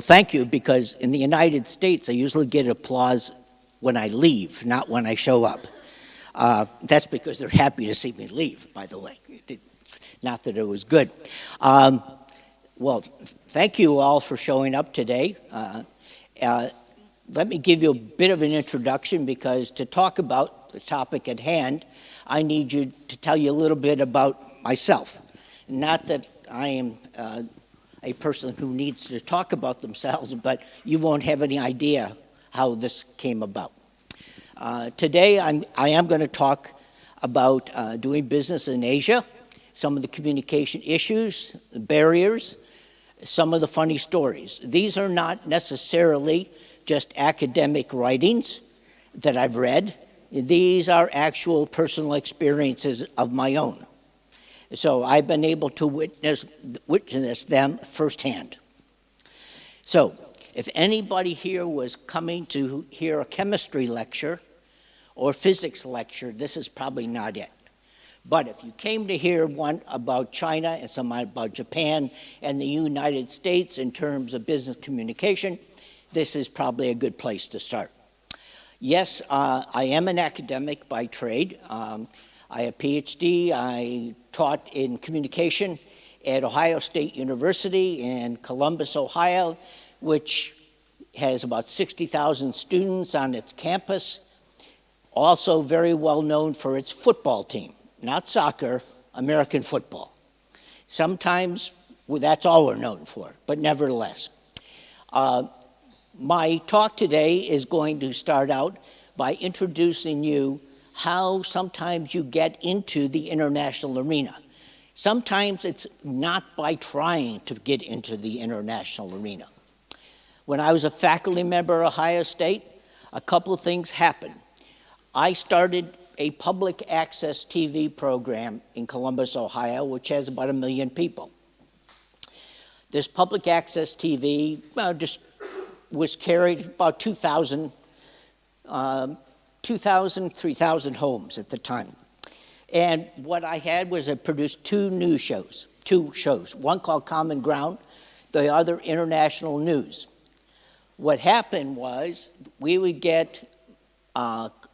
Well, thank you, because in the United States, I usually get applause when I leave, not when I show up. That's because they're happy to see me leave, by the way. Not that it was good. Well, thank you all for showing up today. Let me give you a bit of an introduction, because to talk about the topic at hand, I need you to tell you a little bit about myself. Not that I am a person who needs to talk about themselves, but you won't have any idea how this came about. Today, I am going to talk about doing business in Asia, some of the communication issues, the barriers, some of the funny stories. These are not necessarily just academic writings that I've read. These are actual personal experiences of my own. So I've been able to witness them firsthand. So if anybody here was coming to hear a chemistry lecture or physics lecture, this is probably not it. But if you came to hear one about China and some about Japan and the United States in terms of business communication, this is probably a good place to start. Yes, I am an academic by trade. I have a PhD. I taught in communication at Ohio State University in Columbus, Ohio, which has about 60,000 students on its campus. Also very well known for its football team, not soccer, American football. Sometimes that's all we're known for, but nevertheless. My talk today is going to start out by introducing you how sometimes you get into the international arena. Sometimes it's not by trying to get into the international arena. When I was a faculty member at Ohio State, a couple of things happened. I started a public access TV program in Columbus, Ohio, which has about 1 million people. This public access TV just was carried about 2,000, 3,000 homes at the time. And what I had was I produced two shows, one called Common Ground, the other International News. What happened was we would get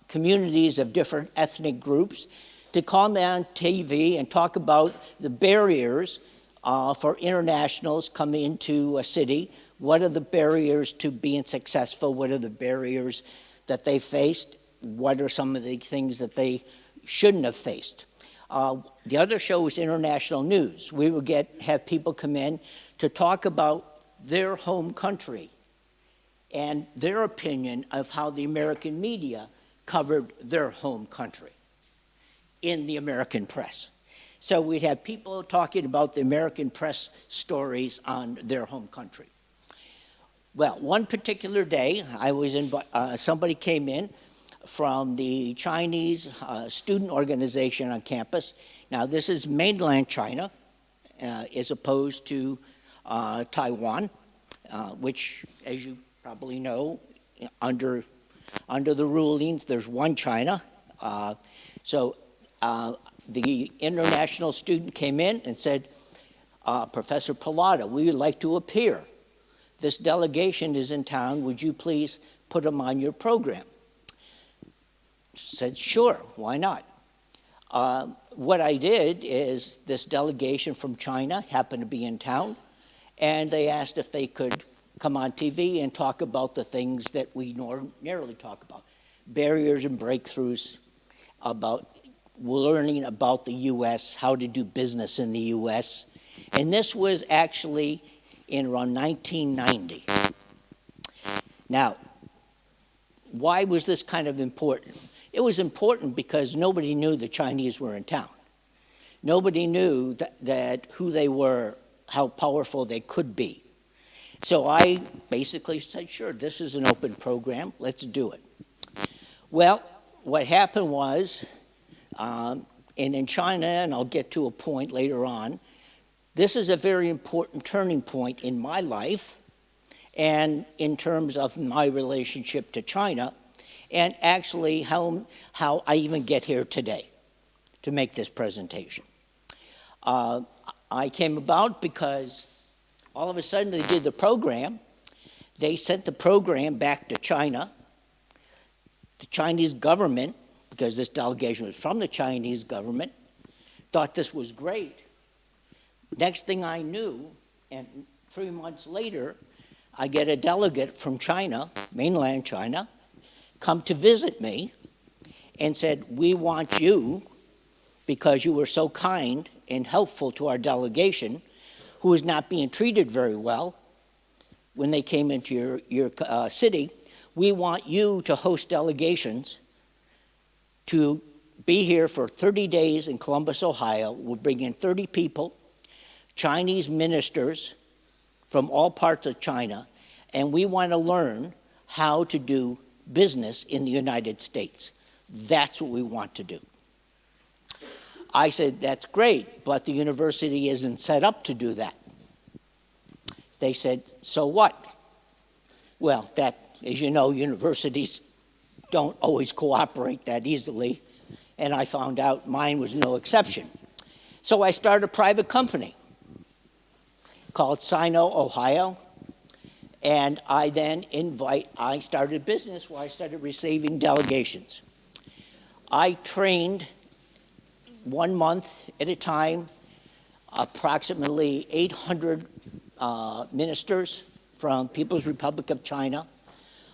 communities of different ethnic groups to come on TV and talk about the barriers for internationals coming into a city. What are the barriers to being successful? What are the barriers that they faced? What are some of the things that they shouldn't have faced? The other show was International News. We would have people come in to talk about their home country and their opinion of how the American media covered their home country in the American press. So we'd have people talking about the American press stories on their home country. Well, one particular day, somebody came in from the Chinese student organization on campus. Now, this is mainland China, as opposed to Taiwan, which, as you probably know, under the rulings, there's one China. So the international student came in and said, Professor Pilotta, we would like to appear. This delegation is in town. Would you please put them on your program? Said, sure, why not? What I did is this delegation from China happened to be in town, and they asked if they could come on TV and talk about the things that we ordinarily talk about, barriers and breakthroughs, about learning about the U.S., how to do business in the U.S. And this was actually in around 1990. Now, why was this kind of important? It was important because nobody knew the Chinese were in town. Nobody knew that who they were, how powerful they could be. So I basically said, sure, this is an open program, let's do it. Well, what happened was, and in China, and I'll get to a point later on, this is a very important turning point in my life and in terms of my relationship to China, and actually how I even get here today to make this presentation. I came about because all of a sudden they did the program, They sent the program back to China. The Chinese government, because this delegation was from the Chinese government, thought this was great. Next thing I knew, and 3 months later, I get a delegate from China, mainland China, come to visit me and said, we want you, because you were so kind and helpful to our delegation, who is not being treated very well when they came into your city, we want you to host delegations to be here for 30 days in Columbus, Ohio. We'll bring in 30 people, Chinese ministers from all parts of China, and we want to learn how to do business in the United States. That's what we want to do. I said, that's great, but the university isn't set up to do that. They said, so what? Well, that, as you know, universities don't always cooperate that easily, and I found out mine was no exception. So I started a private company called Sino Ohio, and I started a business where I started receiving delegations. I trained 1 month at a time, approximately 800 ministers from People's Republic of China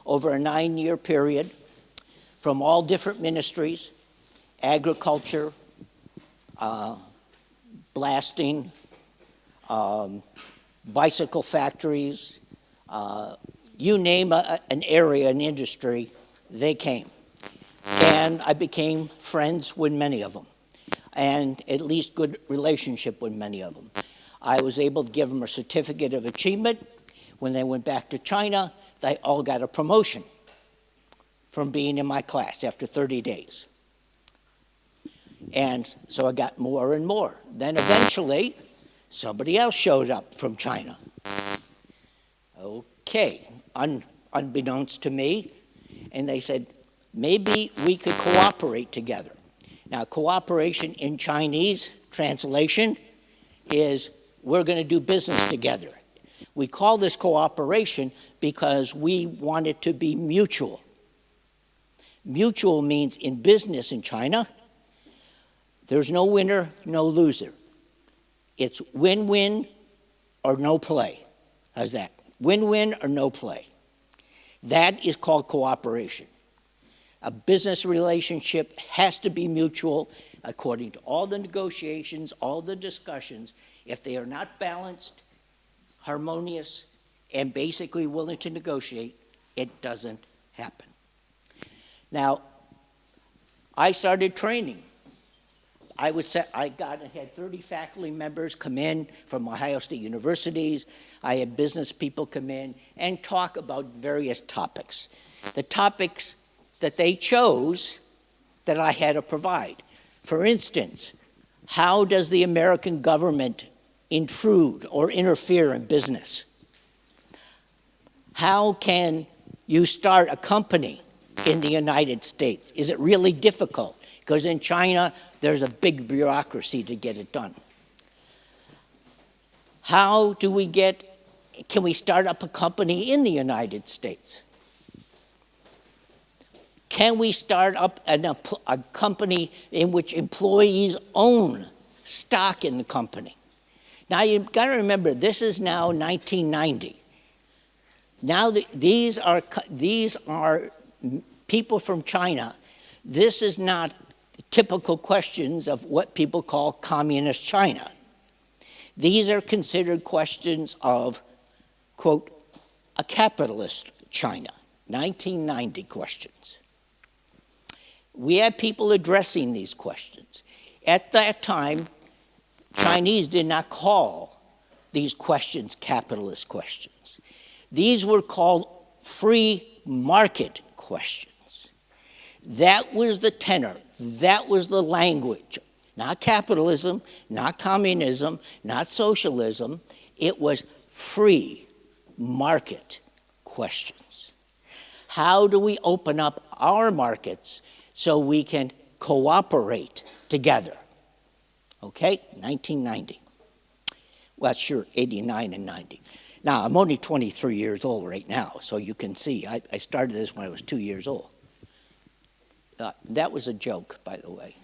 over a 9-year period from all different ministries, agriculture, blasting, bicycle factories, you name an area, an industry, they came. And I became friends with many of them, and at least good relationship with many of them. I was able to give them a certificate of achievement. When they went back to China, they all got a promotion from being in my class after 30 days. And so I got more and more. Then eventually, somebody else showed up from China. Okay, unbeknownst to me, and they said, maybe we could cooperate together. Now, cooperation in Chinese translation is we're going to do business together. We call this cooperation because we want it to be mutual. Mutual means in business in China, there's no winner, no loser. It's win-win or no play. How's that? Win-win or no play. That is called cooperation. A business relationship has to be mutual according to all the negotiations, all the discussions. If they are not balanced, harmonious, and basically willing to negotiate, it doesn't happen. Now, I started training. I had 30 faculty members come in from Ohio State universities. I had business people come in and talk about various topics. The topics that they chose that I had to provide. For instance, how does the American government intrude or interfere in business? How can you start a company in the United States? Is it really difficult? Because in China, there's a big bureaucracy to get it done. How do we can we start up a company in the United States? Can we start up a company in which employees own stock in the company? Now, you've got to remember, this is now 1990. Now, these are people from China. This is not typical questions of what people call communist China. These are considered questions of, quote, a capitalist China, 1990 questions. We had people addressing these questions. At that time, Chinese did not call these questions capitalist questions. These were called free market questions. That was the tenor. That was the language. Not capitalism, not communism, not socialism. It was free market questions. How do we open up our markets so we can cooperate together? Okay, 1990. Well, sure, 89 and 90. Now, I'm only 23 years old right now, so you can see I started this when I was 2 years old. That was a joke, by the way.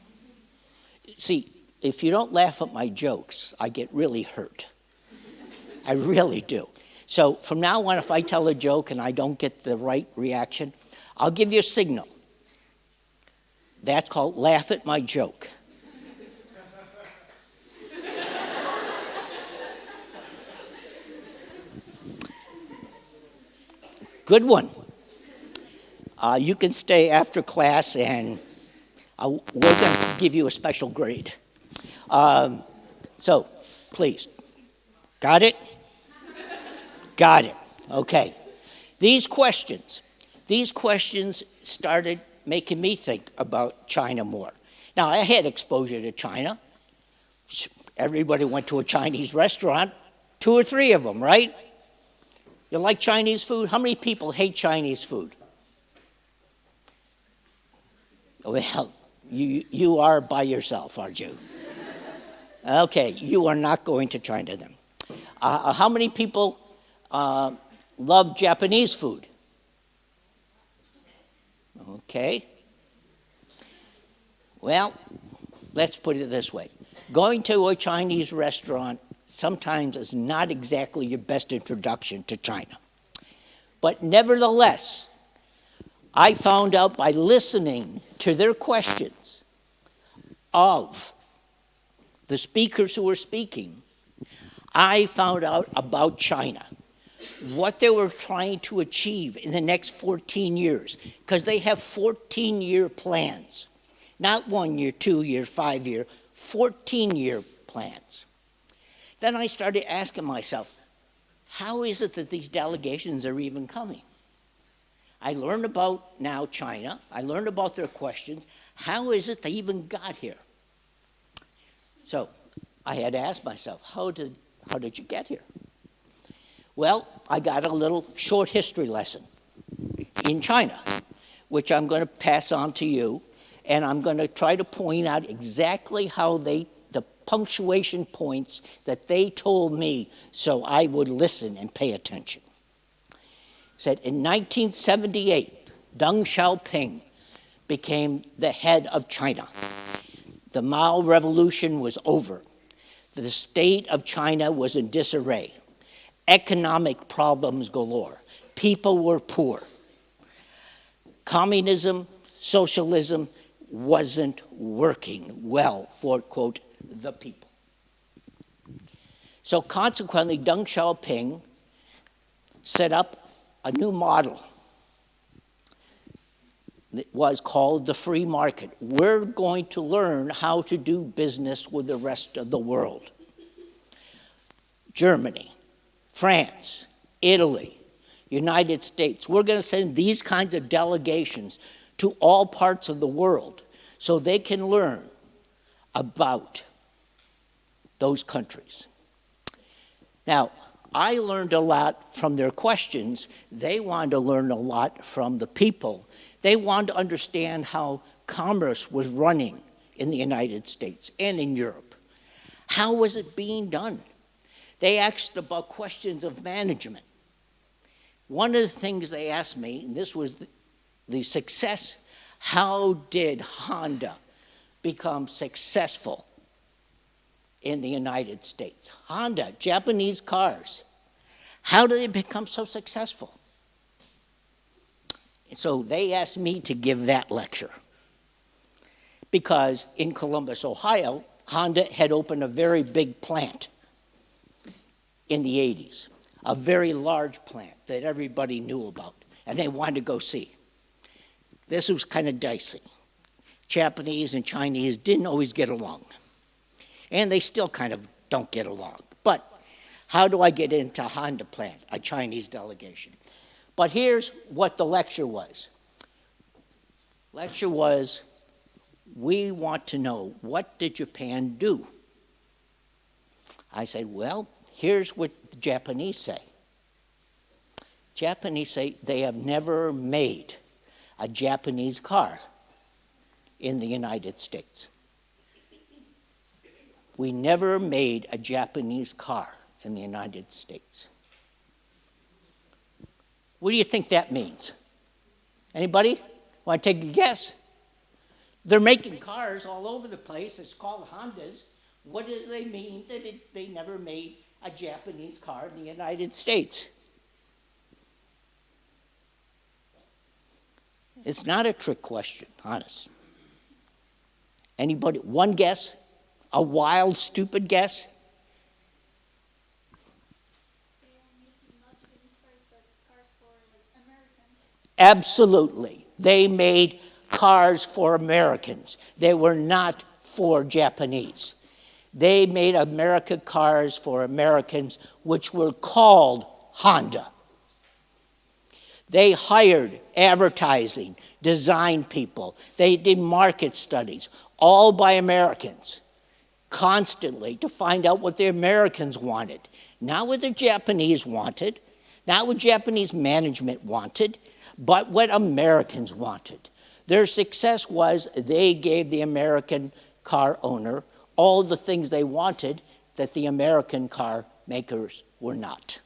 See, if you don't laugh at my jokes, I get really hurt. I really do. So from now on, if I tell a joke and I don't get the right reaction, I'll give you a signal. That's called laugh at my joke. Good one. You can stay after class and we're going to give you a special grade. So, please. Got it? Got it. Okay. These questions started making me think about China more. Now, I had exposure to China. Everybody went to a Chinese restaurant, 2 or 3 of them, right? You like Chinese food? How many people hate Chinese food? Well, you are by yourself, aren't you? Okay, you are not going to China then. How many people love Japanese food? Okay. Well, let's put it this way. Going to a Chinese restaurant sometimes is not exactly your best introduction to China. But nevertheless, I found out by listening to their questions of the speakers who were speaking, I found out about China, what they were trying to achieve in the next 14 years, because they have 14-year plans, not 1 year, 2 year, 5 year, 14-year plans. Then I started asking myself, how is it that these delegations are even coming? I learned about now China. I learned about their questions. How is it they even got here? So I had to ask myself, how did you get here? Well, I got a little short history lesson in China, which I'm going to pass on to you, and I'm going to try to point out exactly how the punctuation points that they told me so I would listen and pay attention. Said in 1978, Deng Xiaoping became the head of China. The Mao Revolution was over. The state of China was in disarray. Economic problems galore. People were poor. Communism, socialism wasn't working well for, quote, the people. So consequently, Deng Xiaoping set up a new model that was called the free market. We're going to learn how to do business with the rest of the world. Germany, France, Italy, United States. We're going to send these kinds of delegations to all parts of the world so they can learn about those countries. Now, I learned a lot from their questions. They wanted to learn a lot from the people. They wanted to understand how commerce was running in the United States and in Europe. How was it being done? They asked about questions of management. One of the things they asked me, and this was the success, how did Honda become successful in the United States? Honda, Japanese cars. How did they become so successful? So they asked me to give that lecture. Because in Columbus, Ohio, Honda had opened a very big plant in the 80s, a very large plant that everybody knew about, and they wanted to go see. This was kind of dicey. Japanese and Chinese didn't always get along, and they still kind of don't get along. But how do I get into Honda plant, a Chinese delegation? But here's what the lecture was. Lecture was, we want to know, what did Japan do? I said, well, here's what the Japanese say. Japanese say they have never made a Japanese car in the United States. We never made a Japanese car in the United States. What do you think that means? Anybody want to take a guess? They're making cars all over the place. It's called Hondas. What does they mean that they never made a Japanese car in the United States? It's not a trick question, honest. Anybody? One guess? A wild, stupid guess? They are making not Japanese cars, but cars for like Americans. Absolutely. They made cars for Americans. They were not for Japanese. They made American cars for Americans, which were called Honda. They hired advertising, design people. They did market studies, all by Americans, constantly to find out what the Americans wanted. Not what the Japanese wanted, not what Japanese management wanted, but what Americans wanted. Their success was they gave the American car owner all the things they wanted that the American car makers were not.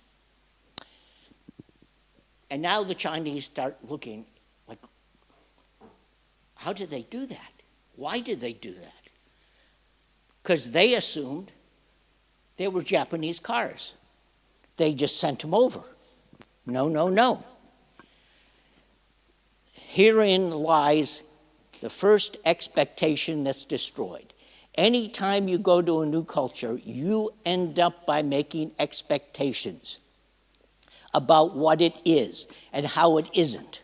And now the Chinese start looking like, how did they do that? Why did they do that? Because they assumed they were Japanese cars. They just sent them over. No, no, no. Herein lies the first expectation that's destroyed. Anytime you go to a new culture, you end up by making expectations about what it is and how it isn't.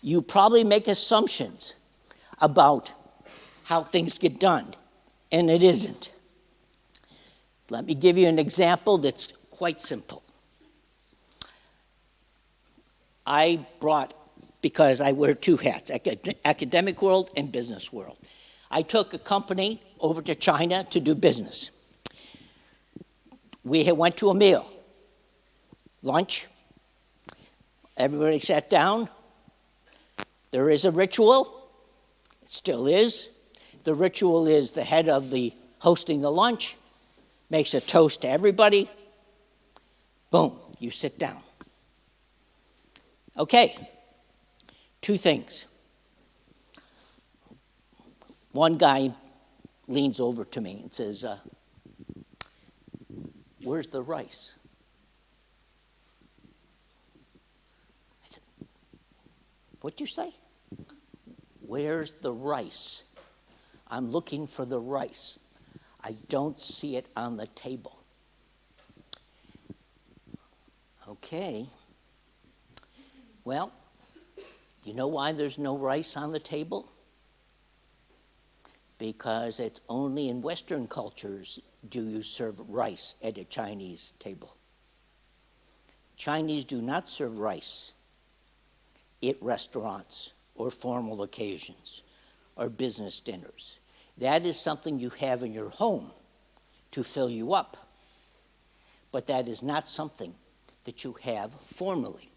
You probably make assumptions about how things get done, and it isn't. Let me give you an example that's quite simple. I brought, because I wear two hats, academic world and business world. I took a company over to China to do business. We went to a meal. Lunch, everybody sat down. There is a ritual, it still is. The ritual is the head of the hosting the lunch makes a toast to everybody. Boom, you sit down. Okay, two things. One guy leans over to me and says, where's the rice? What'd you say? Where's the rice? I'm looking for the rice. I don't see it on the table. Okay. Well, you know why there's no rice on the table? Because it's only in Western cultures do you serve rice at a Chinese table. Chinese do not serve rice at restaurants or formal occasions or business dinners. That is something you have in your home to fill you up. But that is not something that you have formally.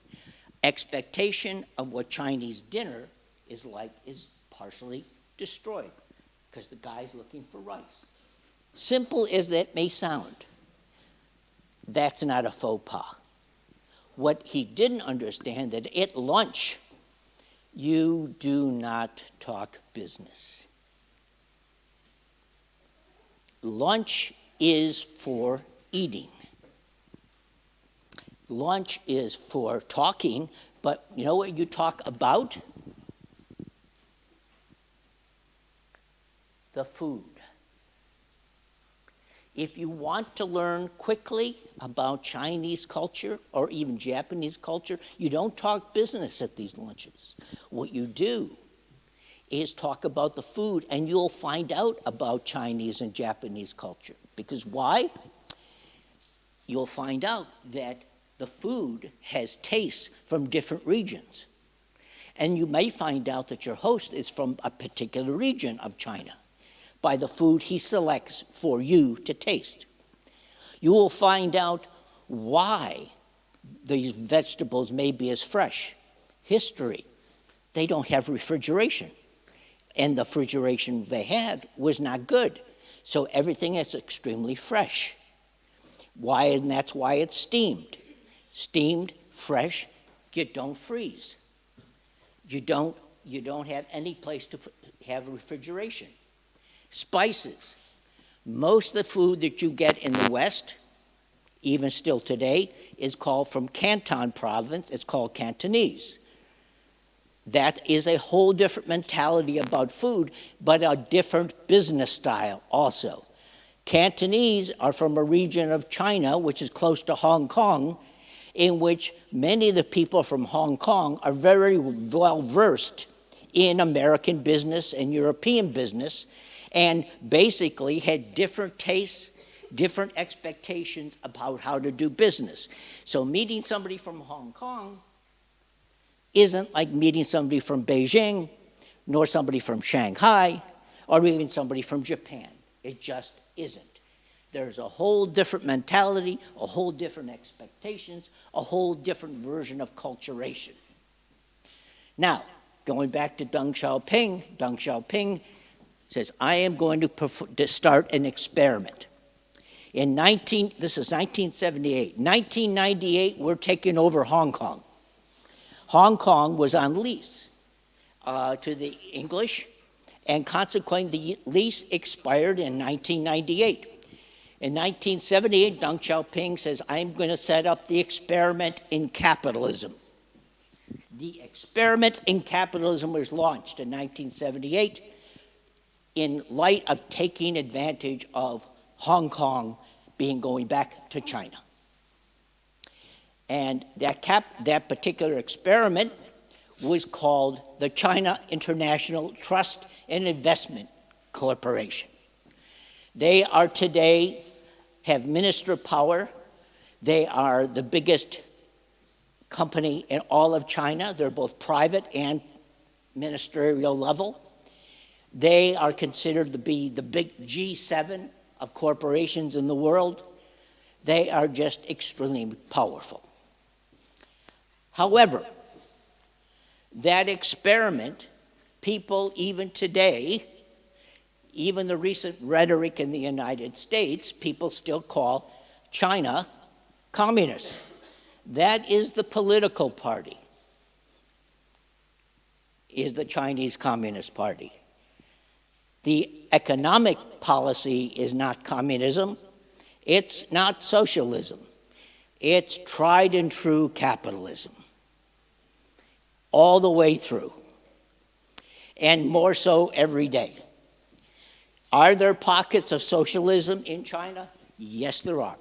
Expectation of what Chinese dinner is like is partially destroyed because the guy's looking for rice. Simple as that may sound, that's not a faux pas. What he didn't understand that at lunch, you do not talk business. Lunch is for eating. Lunch is for talking, but you know what you talk about? The food. If you want to learn quickly about Chinese culture or even Japanese culture, you don't talk business at these lunches. What you do is talk about the food, and you'll find out about Chinese and Japanese culture. Because why? You'll find out that the food has tastes from different regions. And you may find out that your host is from a particular region of China by the food he selects for you to taste. You will find out why these vegetables may be as fresh. History. They don't have refrigeration. And the refrigeration they had was not good. So everything is extremely fresh. Why? And that's why it's steamed. Steamed fresh, you don't freeze. You don't have any place to have refrigeration. Spices. Most of the food that you get in the West, even still today, is called from Canton province. It's called Cantonese. That is a whole different mentality about food, but a different business style also. Cantonese are from a region of China, which is close to Hong Kong, in which many of the people from Hong Kong are very well versed in American business and European business, and basically had different tastes, different expectations about how to do business. So meeting somebody from Hong Kong isn't like meeting somebody from Beijing, nor somebody from Shanghai, or even somebody from Japan. It just isn't. There's a whole different mentality, a whole different expectations, a whole different version of culturation. Now, going back to Deng Xiaoping says, I am going to start an experiment. This is 1978. 1998, we're taking over Hong Kong. Hong Kong was on lease to the English, and consequently, the lease expired in 1998. In 1978, Deng Xiaoping says, I'm going to set up the experiment in capitalism. The experiment in capitalism was launched in 1978 in light of taking advantage of Hong Kong going back to China. And that particular experiment was called the China International Trust and Investment Corporation. They are today, have minister power. They are the biggest company in all of China. They're both private and ministerial level. They are considered to be the big G7 of corporations in the world. They are just extremely powerful. However, that experiment, people even today, even the recent rhetoric in the United States, people still call China communist. That is the political party, is the Chinese Communist Party. The economic policy is not communism. It's not socialism. It's tried and true capitalism, all the way through, and more so every day. Are there pockets of socialism in China? Yes, there are.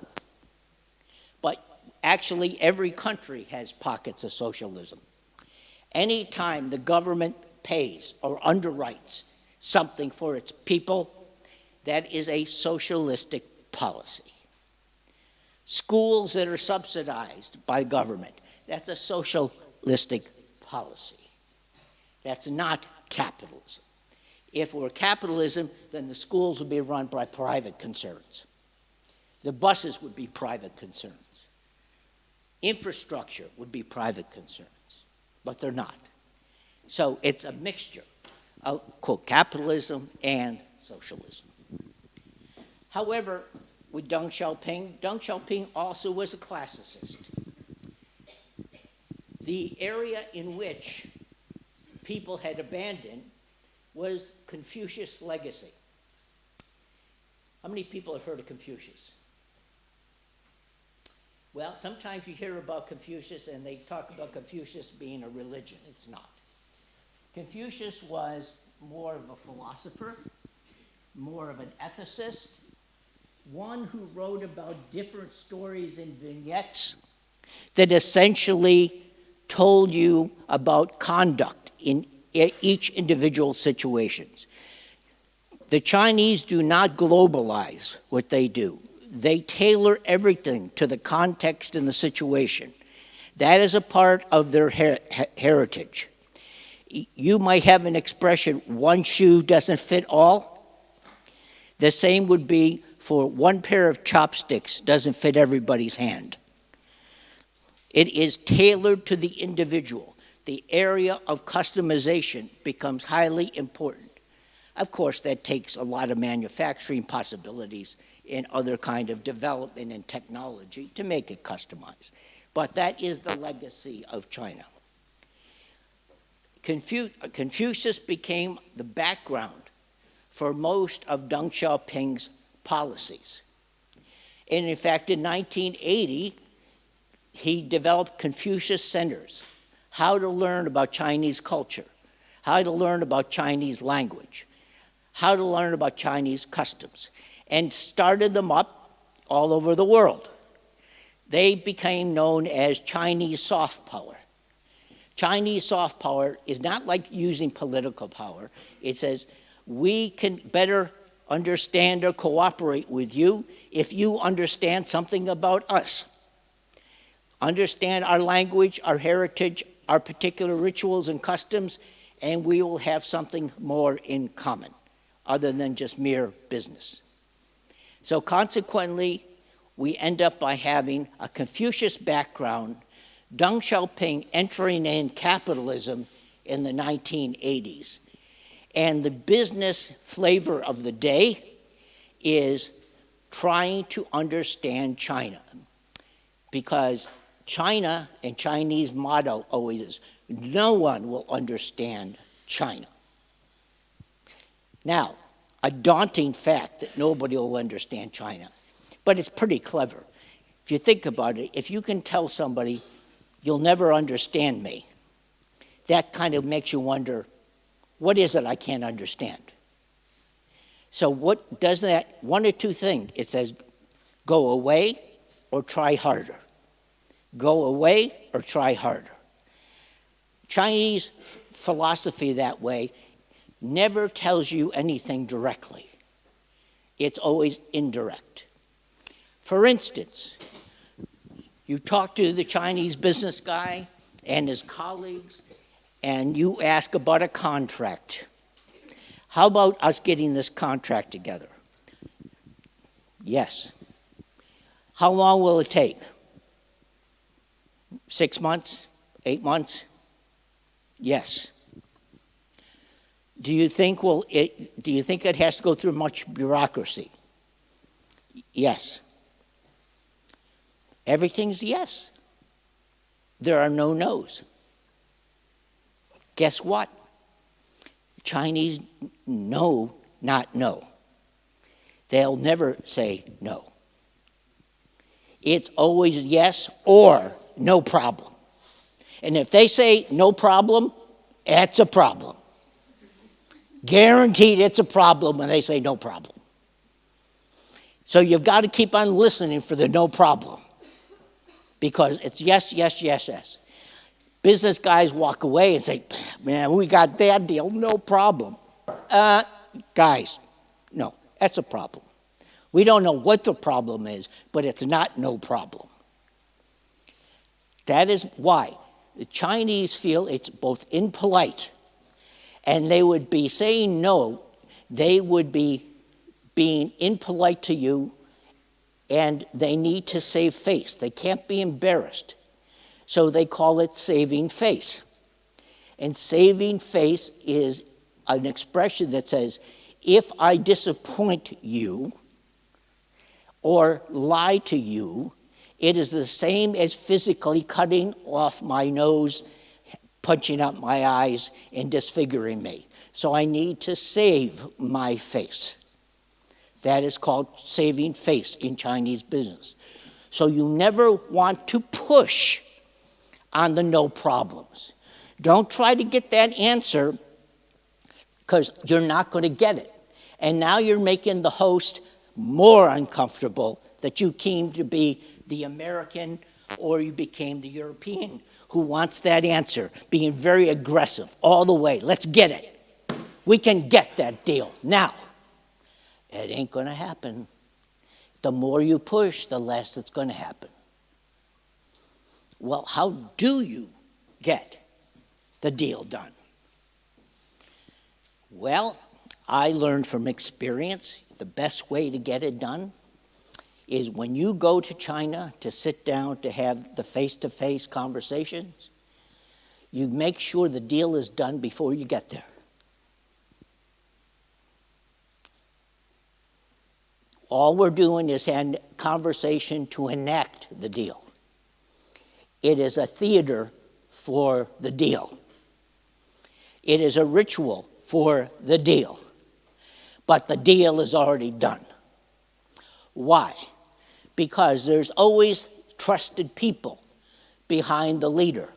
But actually, every country has pockets of socialism. Anytime the government pays or underwrites something for its people, that is a socialistic policy. Schools that are subsidized by government, that's a socialistic policy. That's not capitalism. If it were capitalism, then the schools would be run by private concerns. The buses would be private concerns. Infrastructure would be private concerns, but they're not. So it's a mixture of, quote, capitalism and socialism. However, with Deng Xiaoping also was a classicist. The area in which people had abandoned was Confucius' legacy. How many people have heard of Confucius? Well, sometimes you hear about Confucius and they talk about Confucius being a religion. It's not. Confucius was more of a philosopher, more of an ethicist, one who wrote about different stories in vignettes that essentially told you about conduct in each individual situations. The Chinese do not globalize what they do. They tailor everything to the context and the situation. That is a part of their heritage. You might have an expression, one shoe doesn't fit all. The same would be for one pair of chopsticks doesn't fit everybody's hand. It is tailored to the individual. The area of customization becomes highly important. Of course, that takes a lot of manufacturing possibilities and other kind of development and technology to make it customized. but that is the legacy of China. Confucius became the background for most of Deng Xiaoping's policies. And in fact, in 1980, he developed Confucius Centers, how to learn about Chinese culture, how to learn about Chinese language, how to learn about Chinese customs, and started them up all over the world. They became known as Chinese soft power. Chinese soft power is not like using political power. It says, we can better understand or cooperate with you if you understand something about us. Understand our language, our heritage, our particular rituals and customs, and we will have something more in common other than just mere business. So consequently, we end up by having a Confucius background, Deng Xiaoping entering in capitalism in the 1980s. And the business flavor of the day is trying to understand China. Because China and Chinese motto always is, no one will understand China. Now, a daunting fact that nobody will understand China, but it's pretty clever. If you think about it, if you can tell somebody, you'll never understand me, that kind of makes you wonder, what is it I can't understand? So what does that? One or two things. It says, go away or try harder. Go away or try harder. Chinese philosophy that way never tells you anything directly. It's always indirect. For instance, you talk to the Chinese business guy and his colleagues, and you ask about a contract. How about us getting this contract together? Yes. How long will it take? 6 months? 8 months? Yes. Do you think it has to go through much bureaucracy? Yes. Everything's yes. There are no no's. Guess what? Chinese know not no. They'll never say no. It's always yes or no problem. And if they say no problem, it's a problem. Guaranteed it's a problem when they say no problem. So you've got to keep on listening for the no problem. Because it's yes, yes, yes, yes. Business guys walk away and say, man, we got that deal, no problem. Guys, no, that's a problem. We don't know what the problem is, but it's not no problem. That is why the Chinese feel it's both impolite, and they would be saying no, they would be being impolite to you, and they need to save face. They can't be embarrassed. So they call it saving face. And saving face is an expression that says, if I disappoint you or lie to you, it is the same as physically cutting off my nose, punching out my eyes, and disfiguring me. So I need to save my face. That is called saving face in Chinese business. So you never want to push on the no problems. Don't try to get that answer because you're not going to get it. And now you're making the host more uncomfortable that you came to be the American or you became the European who wants that answer, being very aggressive all the way. Let's get it. We can get that deal now. It ain't going to happen. The more you push, the less it's going to happen. Well, how do you get the deal done? Well, I learned from experience the best way to get it done is when you go to China to sit down to have the face-to-face conversations, you make sure the deal is done before you get there. All we're doing is having a conversation to enact the deal. It is a theater for the deal. It is a ritual for the deal. But the deal is already done. Why? Because there's always trusted people behind the leader.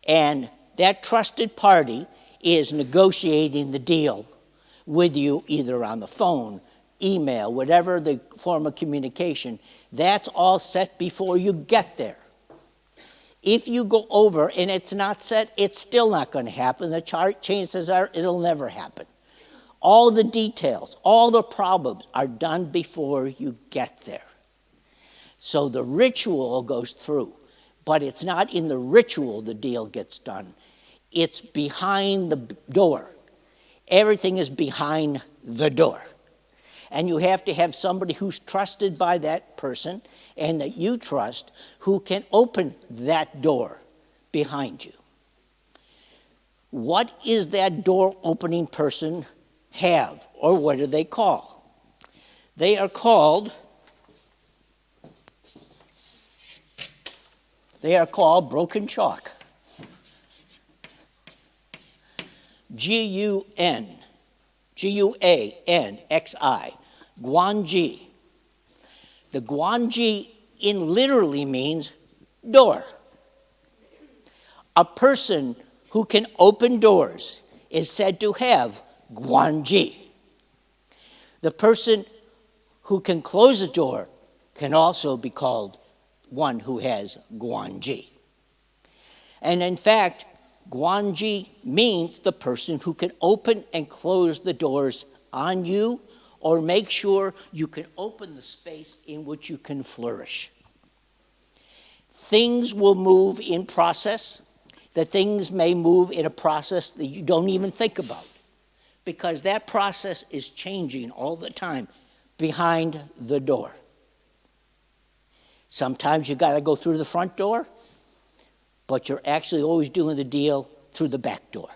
And that trusted party is negotiating the deal with you either on the phone, email, whatever the form of communication. That's all set before you get there. If you go over and it's not set, it's still not going to happen. The chances are it'll never happen. All the details, all the problems are done before you get there. So the ritual goes through, but it's not in the ritual the deal gets done. It's behind the door. Everything is behind the door. And you have to have somebody who's trusted by that person and that you trust who can open that door behind you. What is that door opening person have, or what do they call? They are called broken chalk. Guanxi, Guanxi. The Guanxi in literally means door. A person who can open doors is said to have Guanxi. The person who can close a door can also be called one who has Guanxi. And in fact, Guanxi means the person who can open and close the doors on you or make sure you can open the space in which you can flourish. Things will move in process. The things may move in a process that you don't even think about because that process is changing all the time behind the door. Sometimes you got to go through the front door, but you're actually always doing the deal through the back door.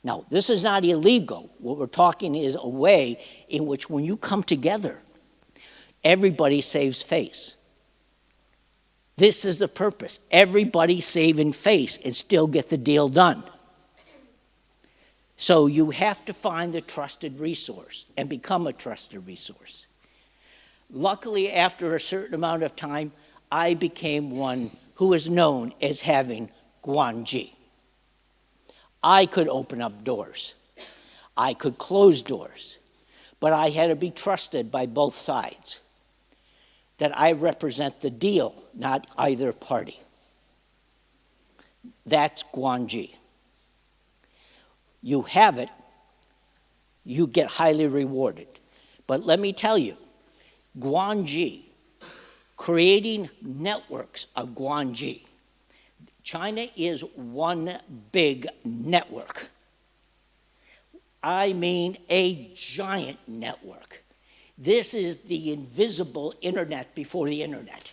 Now, this is not illegal. What we're talking is a way in which when you come together, everybody saves face. This is the purpose. Everybody saving face and still get the deal done. So you have to find the trusted resource and become a trusted resource. Luckily, after a certain amount of time, I became one who is known as having Guanxi. I could open up doors. I could close doors. But I had to be trusted by both sides. That I represent the deal, not either party. That's Guanxi. You have it, you get highly rewarded. But let me tell you, Guanxi, creating networks of Guanxi. China is one big network. I mean a giant network. This is the invisible internet before the internet.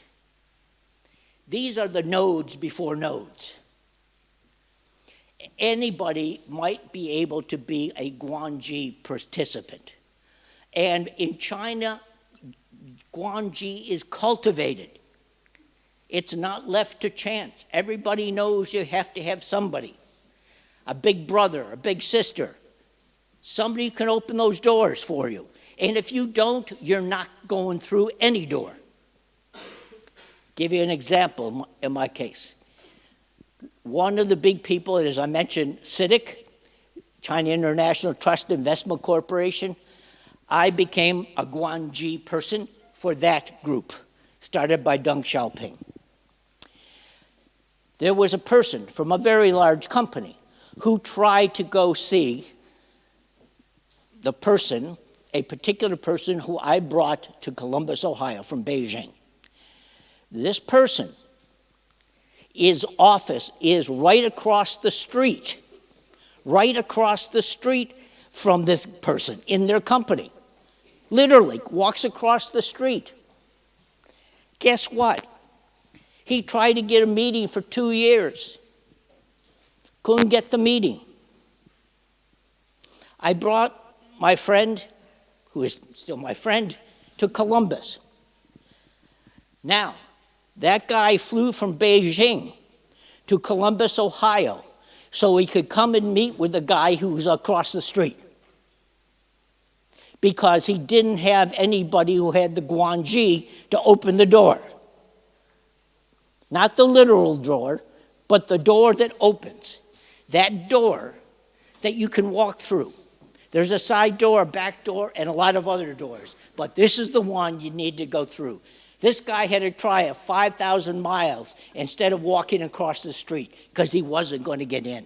These are the nodes before nodes. Anybody might be able to be a Guanxi participant. And in China, Guanxi is cultivated. It's not left to chance. Everybody knows you have to have somebody, a big brother, a big sister. Somebody can open those doors for you. And if you don't, you're not going through any door. Give you an example in my case. One of the big people, as I mentioned, CITIC, China International Trust Investment Corporation, I became a Guanxi person for that group, started by Deng Xiaoping. There was a person from a very large company who tried to go see the person, a particular person who I brought to Columbus, Ohio from Beijing. This person, his office is right across the street from this person in their company. Literally walks across the street. Guess what? He tried to get a meeting for 2 years. Couldn't get the meeting. I brought my friend, who is still my friend, to Columbus. Now, That guy flew from Beijing to Columbus, Ohio, so he could come and meet with the guy who was across the street, because he didn't have anybody who had the guanji to open the door. Not the literal door, but the door that opens. That door that you can walk through. There's a side door, a back door, and a lot of other doors, but this is the one you need to go through. This guy had to try a 5,000 miles instead of walking across the street because he wasn't going to get in.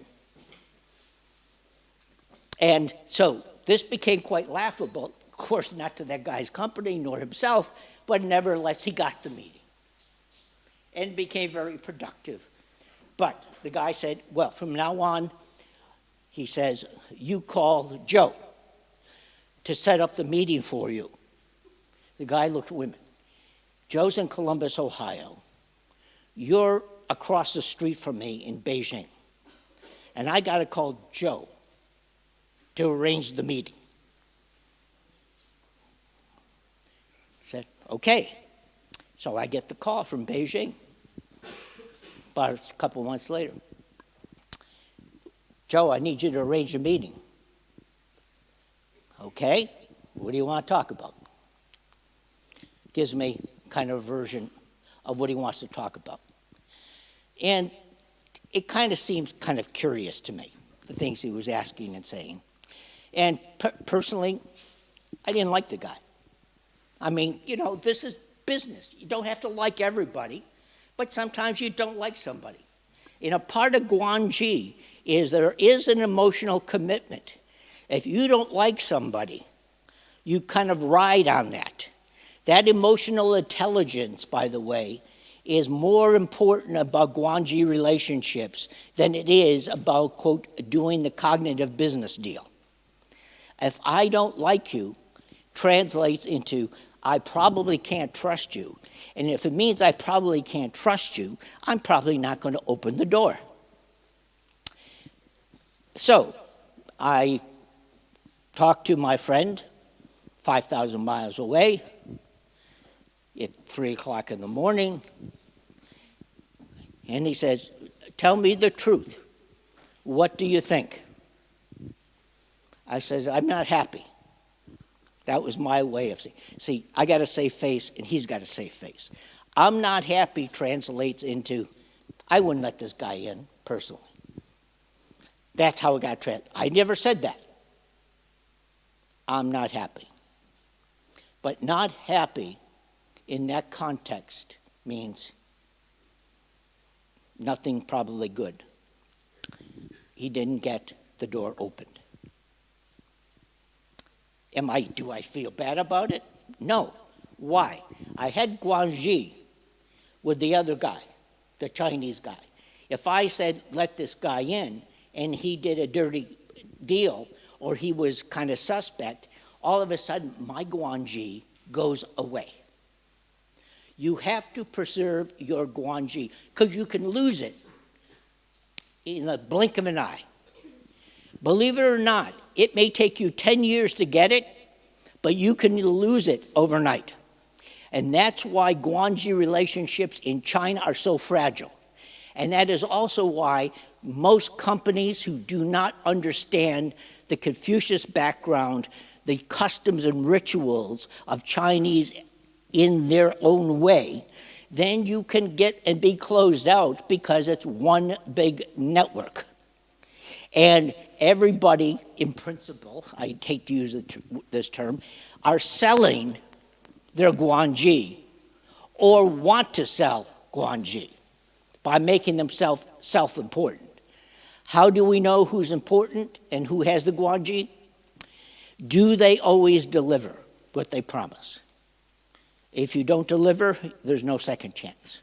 And so this became quite laughable. Of course, not to that guy's company nor himself, but nevertheless, he got the meeting and became very productive. But the guy said, well, from now on, he says, you call Joe to set up the meeting for you. The guy looked at women. Joe's in Columbus, Ohio. You're across the street from me in Beijing. And I got to call Joe to arrange the meeting. I said, okay. So I get the call from Beijing about a couple months later. Joe, I need you to arrange a meeting. Okay, what do you want to talk about? Gives me kind of a version of what he wants to talk about. And it kind of seems kind of curious to me, the things he was asking and saying. And personally, I didn't like the guy. I mean, you know, this is business. You don't have to like everybody, but sometimes you don't like somebody. And a part of guanji is there is an emotional commitment. If you don't like somebody, you kind of ride on that. That emotional intelligence, by the way, is more important about guanji relationships than it is about, quote, doing the cognitive business deal. If I don't like you, translates into I probably can't trust you. And if it means I probably can't trust you, I'm probably not going to open the door. So I talked to my friend 5,000 miles away at 3 o'clock in the morning. And he says, tell me the truth. What do you think? I says, I'm not happy. That was my way of saying. See, I got to save face, and he's got to save face. I'm not happy translates into, I wouldn't let this guy in, personally. That's how it got translated. I never said that. I'm not happy. But not happy in that context means nothing probably good. He didn't get the door opened. Do I feel bad about it? No. Why? I had guanji with the other guy, the Chinese guy. If I said, let this guy in, and he did a dirty deal, or he was kind of suspect, all of a sudden my guanji goes away. You have to preserve your guanji, because you can lose it in the blink of an eye. Believe it or not, it may take you 10 years to get it, but you can lose it overnight. And that's why guanji relationships in China are so fragile. And that is also why most companies who do not understand the Confucius background, the customs and rituals of Chinese in their own way, then you can get and be closed out because it's one big network. And everybody, in principle, I hate to use this term, are selling their guanji or want to sell guanji by making themselves self-important. How do we know who's important and who has the guanji? Do they always deliver what they promise? If you don't deliver, there's no second chance.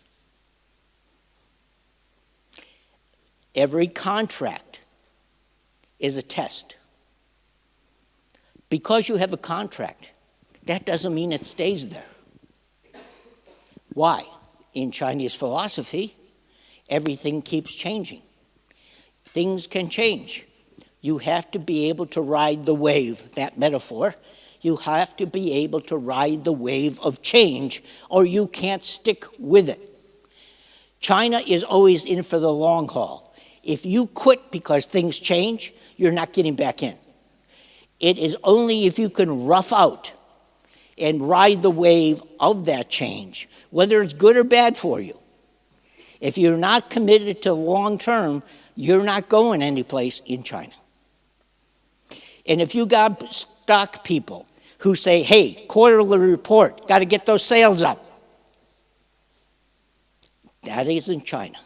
Every contract is a test. Because you have a contract, that doesn't mean it stays there. Why? In Chinese philosophy, everything keeps changing. Things can change. You have to be able to ride the wave, that metaphor. You have to be able to ride the wave of change, or you can't stick with it. China is always in for the long haul. If you quit because things change, you're not getting back in. It is only if you can rough out and ride the wave of that change, whether it's good or bad for you. If you're not committed to long term, you're not going anyplace in China. And if you got stock people who say, hey, quarterly report, got to get those sales up, that isn't China.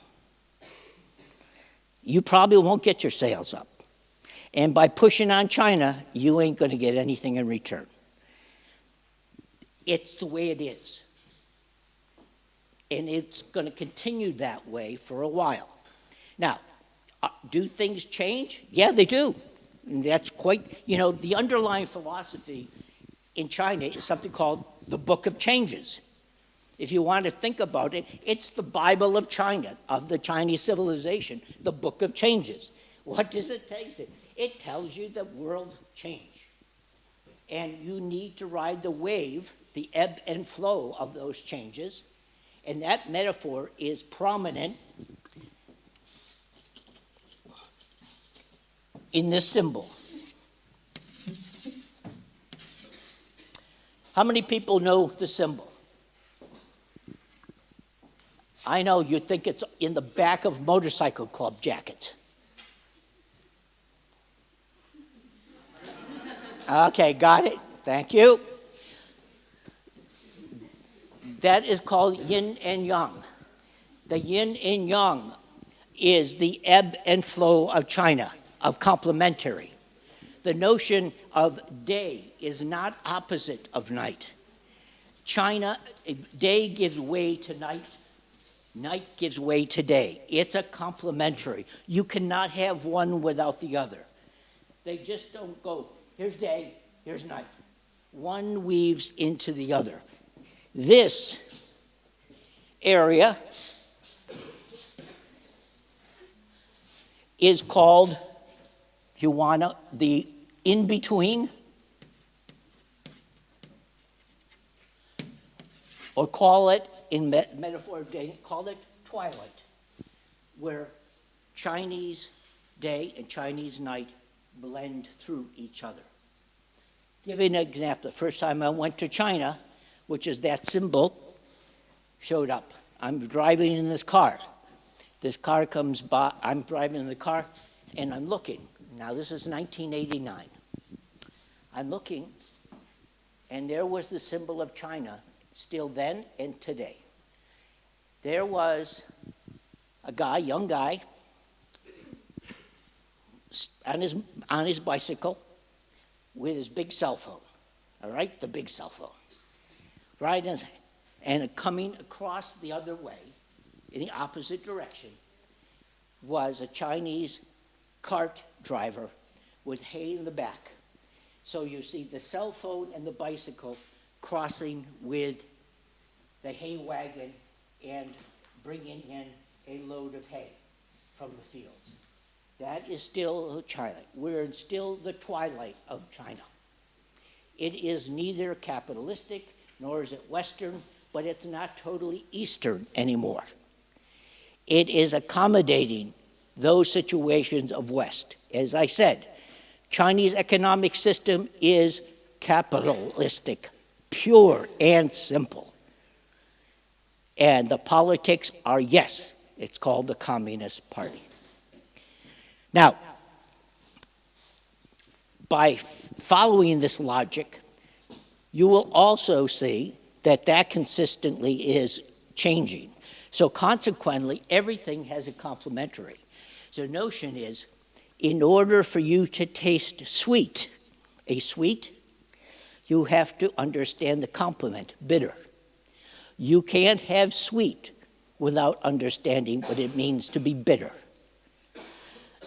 You probably won't get your sales up. And by pushing on China, you ain't going to get anything in return. It's the way it is. And it's going to continue that way for a while. Now, do things change? Yeah, they do. And that's quite, the underlying philosophy in China is something called the Book of Changes. If you want to think about it, it's the Bible of China, of the Chinese civilization, the Book of Changes. What does it tell you? It tells you that world change. And you need to ride the wave, the ebb and flow of those changes. And that metaphor is prominent in this symbol. How many people know the symbol? I know you think it's in the back of motorcycle club jackets. Okay, got it. Thank you. That is called yin and yang. The yin and yang is the ebb and flow of China, of complementary. The notion of day is not opposite of night. China, day gives way to night. Night gives way to day. It's a complementary. You cannot have one without the other. They just don't go, here's day, here's night. One weaves into the other. This area is called, if you want to, the in-between, or call it, in metaphor of day, call it twilight, where Chinese day and Chinese night blend through each other. Give you an example. The first time I went to China, which is that symbol, showed up. I'm driving in this car. This car comes by, I'm driving in the car, and I'm looking. Now, this is 1989. I'm looking, and there was the symbol of China, still then and today. There was a guy, young guy, on his bicycle with his big cell phone, all right, the big cell phone. Right, and coming across the other way, in the opposite direction, was a Chinese cart driver with hay in the back. So you see the cell phone and the bicycle crossing with the hay wagon and bringing in a load of hay from the fields. That is still China. We're in still the twilight of China. It is neither capitalistic nor is it Western, but it's not totally Eastern anymore. It is accommodating those situations of West. As I said, Chinese economic system is capitalistic, pure and simple. And the politics are, yes, it's called the Communist Party. Now, by following this logic, you will also see that that consistently is changing. So consequently, everything has a complementary. So the notion is, in order for you to taste sweet, a sweet, you have to understand the complement, bitter. You can't have sweet without understanding what it means to be bitter.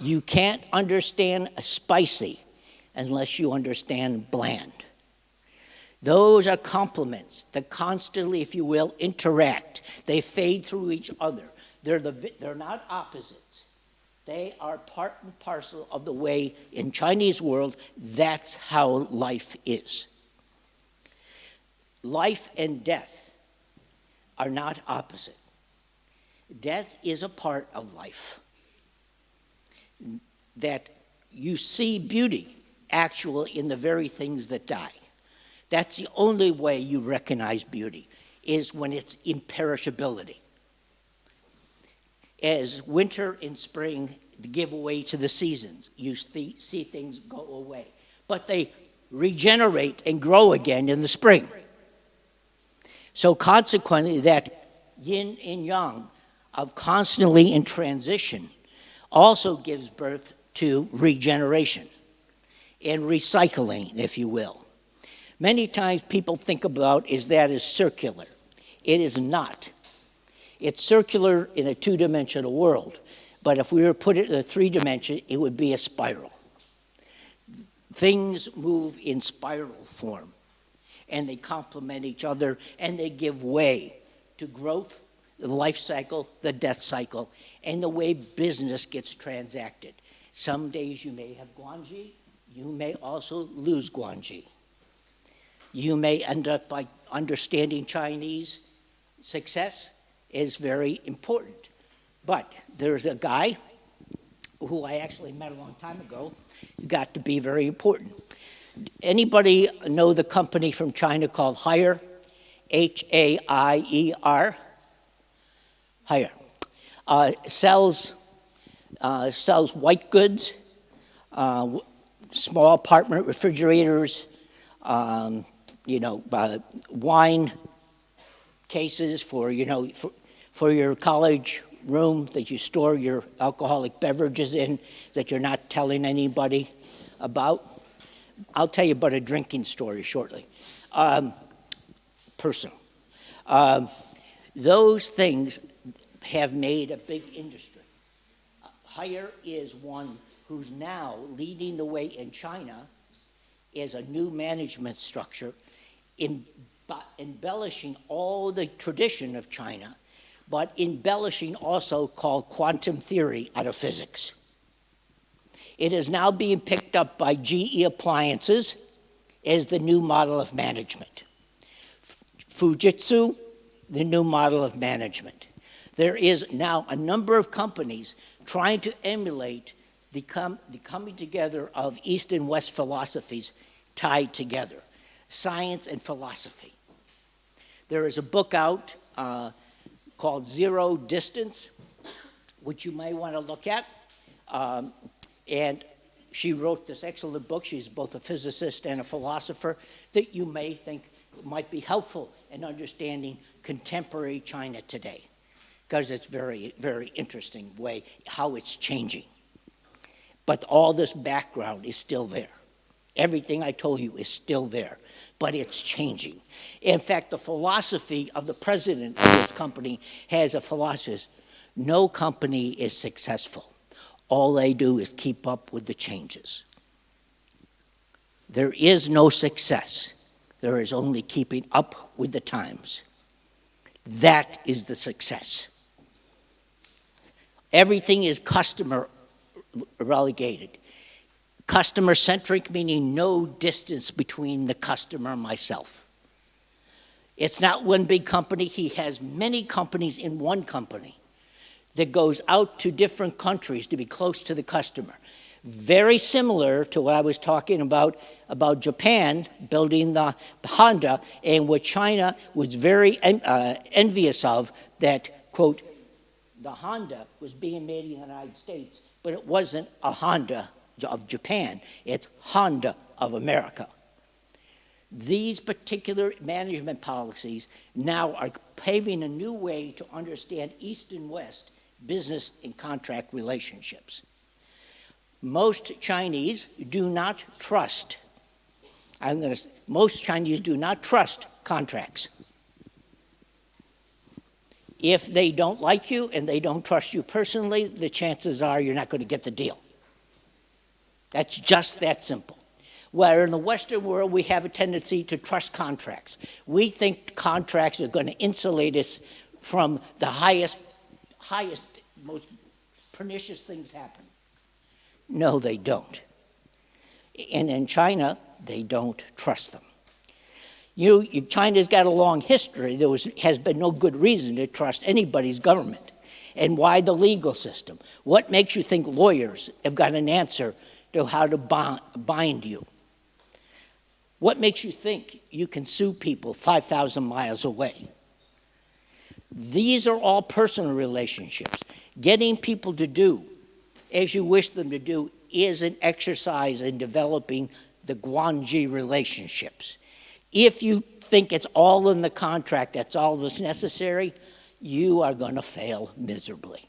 You can't understand spicy unless you understand bland. Those are complements that constantly, if you will, interact. They fade through each other. They're not opposites. They are part and parcel of the way in Chinese world, that's how life is. Life and death are not opposite. Death is a part of life. That you see beauty actual in the very things that die. That's the only way you recognize beauty, is when it's imperishability. As winter and spring give way to the seasons, you see things go away. But they regenerate and grow again in the spring. So consequently, that yin and yang of constantly in transition also gives birth to regeneration and recycling, if you will. Many times people think about is that as circular. It is not. It's circular in a two-dimensional world, but if we were to put it in a three-dimension, it would be a spiral. Things move in spiral form, and they complement each other, and they give way to growth, the life cycle, the death cycle, and the way business gets transacted. Some days you may have guanxi, you may also lose guanxi. You may end up by understanding Chinese. Success is very important. But there's a guy who I actually met a long time ago, got to be very important. Anybody know the company from China called Haier? H-A-I-E-R? Haier. Sells white goods, small apartment refrigerators, wine cases for your college room that you store your alcoholic beverages in that you're not telling anybody about. I'll tell you about a drinking story shortly. Personal. Those things have made a big industry. Haier is one who's now leading the way in China as a new management structure, embellishing all the tradition of China, but embellishing also called quantum theory out of physics. It is now being picked up by GE Appliances as the new model of management. Fujitsu, the new model of management. There is now a number of companies trying to emulate the coming together of East and West philosophies tied together, science and philosophy. There is a book out called Zero Distance, which you may want to look at. And she wrote this excellent book. She's both a physicist and a philosopher that you may think might be helpful in understanding contemporary China today, because it's very, very interesting way how it's changing. But all this background is still there. Everything I told you is still there, but it's changing. In fact, the philosophy of the president of this company has a philosophy: no company is successful. All they do is keep up with the changes. There is no success. There is only keeping up with the times. That is the success. Everything is customer relegated. Customer-centric, meaning no distance between the customer and myself. It's not one big company. He has many companies in one company that goes out to different countries to be close to the customer. Very similar to what I was talking about Japan building the Honda, and what China was very envious of, that, quote, the Honda was being made in the United States, but it wasn't a Honda of Japan, it's Honda of America. These particular management policies now are paving a new way to understand East and West business and contract relationships. Most Chinese do not trust, most Chinese do not trust contracts. If they don't like you and they don't trust you personally, the chances are you're not going to get the deal. That's just that simple. Where in the Western world, we have a tendency to trust contracts. We think contracts are going to insulate us from the highest, most pernicious things happen. No, they don't. And in China, they don't trust them. China's got a long history. There has been no good reason to trust anybody's government. And why the legal system? What makes you think lawyers have got an answer to how to bind you? What makes you think you can sue people 5,000 miles away? These are all personal relationships. Getting people to do as you wish them to do is an exercise in developing the Guanji relationships. If you think it's all in the contract, that's all that's necessary, you are going to fail miserably.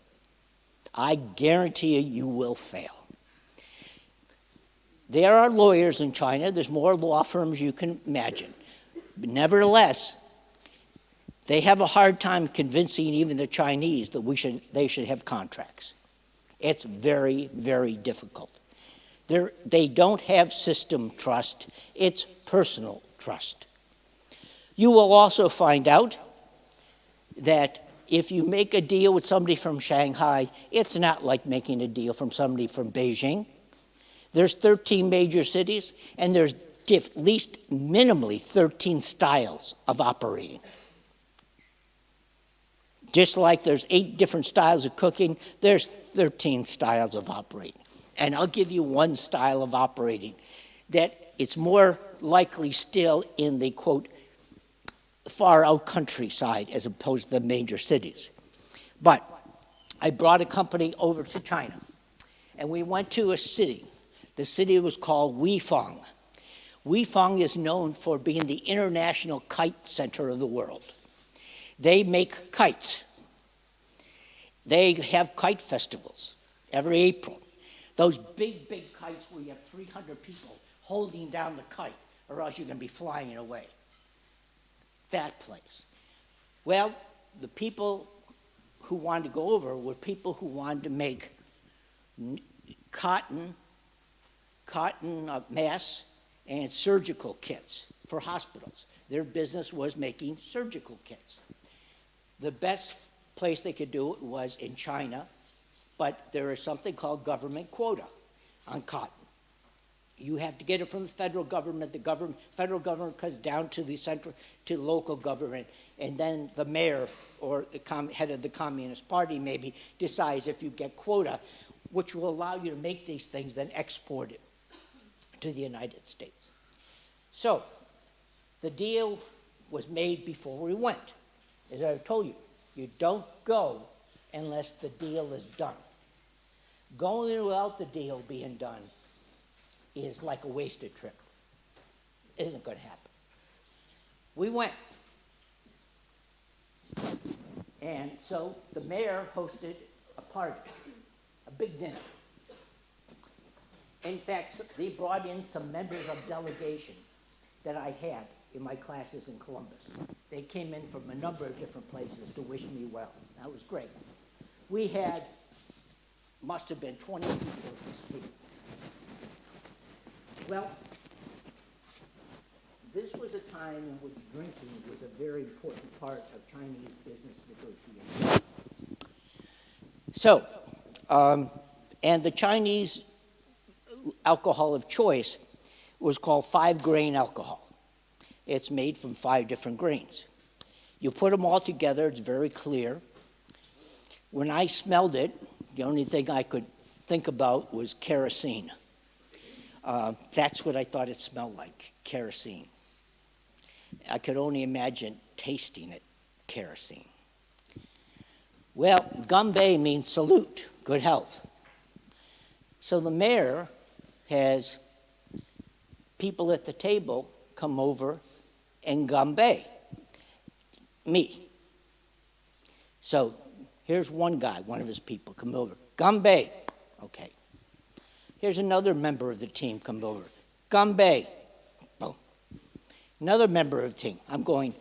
I guarantee you will fail. There are lawyers in China. There's more law firms you can imagine. But nevertheless, they have a hard time convincing even the Chinese that they should have contracts. It's very, very difficult. They don't have system trust. It's personal trust. You will also find out that if you make a deal with somebody from Shanghai, it's not like making a deal from somebody from Beijing. There's 13 major cities, and there's at least minimally 13 styles of operating. Just like there's 8 different styles of cooking, there's 13 styles of operating. And I'll give you one style of operating that it's more likely still in the, quote, far out countryside as opposed to the major cities. But I brought a company over to China, and we went to a city. The city was called Weifang. Weifang is known for being the international kite center of the world. They make kites. They have kite festivals every April. Those big, big kites where you have 300 people holding down the kite, or else you're going to be flying away. That place. Well, the people who wanted to go over were people who wanted to make cotton masks and surgical kits for hospitals. Their business was making surgical kits. The best place they could do it was in China, but there is something called government quota on cotton. You have to get it from the federal government. The federal government comes down to the central, to local government, and then the mayor or the head of the Communist Party maybe decides if you get quota, which will allow you to make these things, then export it to the United States. So the deal was made before we went. As I told you, you don't go unless the deal is done. Going in without the deal being done is like a wasted trip. It isn't going to happen. We went. And so the mayor hosted a party, a big dinner. In fact, they brought in some members of delegation that I had in my classes in Columbus. They came in from a number of different places to wish me well. That was great. We had, must have been 20 people at this table. Well, this was a time in which drinking was a very important part of Chinese business negotiations. So, and the Chinese alcohol of choice was called 5-grain alcohol. It's made from 5 different grains. You put them all together, it's very clear. When I smelled it, the only thing I could think about was kerosene. That's what I thought it smelled like, kerosene. I could only imagine tasting it, kerosene. Well, Ganbei means salute, good health. So the mayor has people at the table come over and Ganbei me. So here's one guy, one of his people come over. Ganbei. Okay. Here's another member of the team come over. Ganbei. Boom. Another member of the team. I'm going,